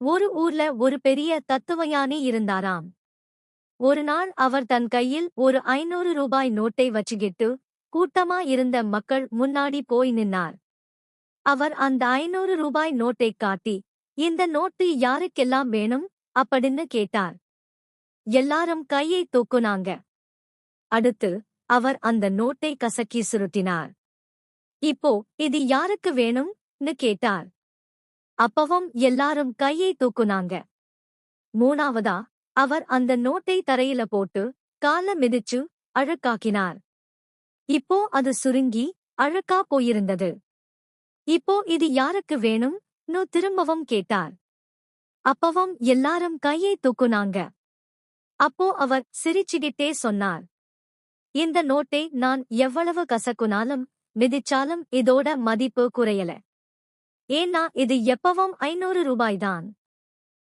ஒரு ஊர்ல ஒரு பெரிய தத்துவஞானி இருந்தாராம். ஒரு நாள் அவர் தன் கையில் ஒரு 500 ரூபாய் நோட்டை வச்சுக்கிட்டு கூட்டமா இருந்த மக்கள் முன்னாடி போய் நின்னார். அவர் அந்த 500 ரூபாய் நோட்டை காட்டி, இந்த நோட்டு யாருக்கெல்லாம் வேணும் அப்படின்னு கேட்டார். எல்லாரும் கையை தூக்குனாங்க. அடுத்து அவர் அந்த நோட்டை கசக்கி சுருட்டினார். இப்போ இது யாருக்கு வேணும்னு கேட்டார். அப்பவும் எல்லாரும் கையை தூக்குனாங்க. மூணாவதா அவர் அந்த நோட்டை தரையில போட்டு கால மிதிச்சு அழுக்காக்கினார். இப்போ அது சுருங்கி அழுக்கா போயிருந்தது. இப்போ இது யாருக்கு வேணும்னு திரும்பவும் கேட்டார். அப்பவும் எல்லாரும் கையை தூக்குனாங்க. அப்போ அவர் சிரிச்சுக்கிட்டே சொன்னார், இந்த நோட்டை நான் எவ்வளவு கசக்குனாலும் மிதிச்சாலும் இதோட மதிப்பு குறையல. ஏன்னா இது எப்பவும் 500 ரூபாய்தான்.